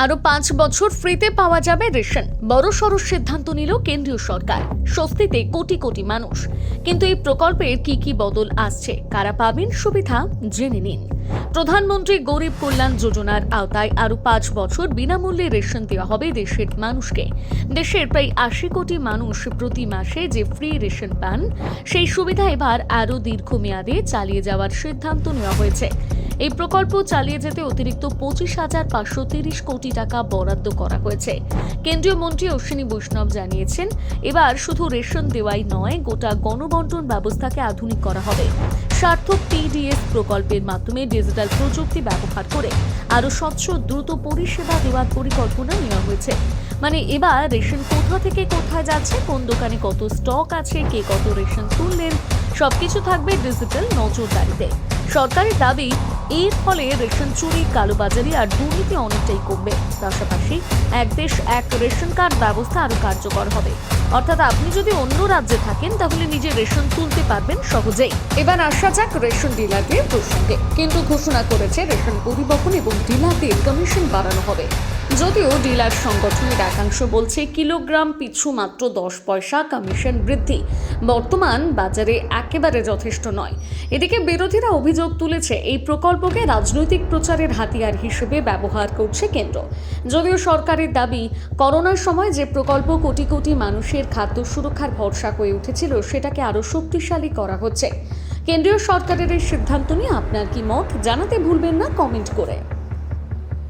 আরো 5 বছর ফ্রিতে পাওয়া যাবে রেশন। বড়সড় সিদ্ধান্ত নিল কেন্দ্রীয় সরকার। স্বস্তিতে কোটি কোটি মানুষ। কিন্তু এই প্রকল্পের কি বদল আসছে, কারা পাবেন সুবিধা, জেনে নিন। প্রধানমন্ত্রী গরিব কল্যাণ যোজনার আওতায় আরো 5 বছর বিনামূল্যে রেশন দেওয়া হবে দেশের মানুষকে। দেশের প্রায় 80 কোটি মানুষ প্রতি মাসে যে ফ্রি রেশন পান, সেই সুবিধা এবার আরো দীর্ঘমেয়াদে চালিয়ে যাওয়ার সিদ্ধান্ত নেওয়া হয়েছে। এই প্রকল্প চালিয়ে যেতে অতিরিক্ত 25,530 কোটি টাকা বরাদ্দ করা হয়েছে। কেন্দ্রীয় মন্ত্রী অশ্বিনী বৈষ্ণব জানিয়েছেন, এবার শুধু রেশন দেওয়াই নয়, গোটা গণবন্টন ব্যবস্থাকে আধুনিক করা হবে। সার্থক পিডিএস প্রকল্পের মাধ্যমে ডিজিটাল প্রযুক্তি ব্যবহার করে আরো স্বচ্ছ দ্রুত পরিষেবা দেওয়ার পরিকল্পনা নেওয়া হয়েছে। মানে এবার রেশন কোথা থেকে কোথায় যাচ্ছে, কোন দোকানে কত স্টক আছে, কে কত রেশন তুললেন, সবকিছু থাকবে ডিজিটাল নজরদারিতে। সরকারের দাবি, এর ফলে রেশন চুরি, কালোবাজারি আর দুর্নীতি অনেকটাই কমবে। পাশাপাশি এক দেশ এক রেশন কার্ড ব্যবস্থা আরো কার্যকর হবে। অর্থাৎ আপনি যদি অন্য রাজ্যে থাকেন, তাহলে নিজের রেশন তুলতে পারবেন সহজেই। এবার আসা যাক রেশন ডিলারদের প্রসঙ্গে। কিন্তু ঘোষণা করেছে রেশন পরিবহন এবং ডিলারদের কমিশন বাড়ানো হবে। যদিও ডিলার সংগঠনের একাংশ বলছে কিলোগ্রাম পিছু মাত্র 10 পয়সা কমিশন বৃদ্ধি বর্তমান বাজারে একেবারে যথেষ্ট নয়। এদিকে বিরোধীরা অভিযোগ তুলেছে, এই প্রকল্পকে রাজনৈতিক প্রচারের হাতিয়ার হিসেবে ব্যবহার করছে কেন্দ্র। যদিও সরকারের দাবি, করোনার সময় যে প্রকল্প কোটি কোটি মানুষের খাদ্য সুরক্ষার ভরসা হয়ে উঠেছিল, সেটাকে আরো শক্তিশালী করা হচ্ছে। কেন্দ্রীয় সরকারের এই সিদ্ধান্ত নিয়ে আপনার কি মত, জানাতে ভুলবেন না কমেন্ট করে।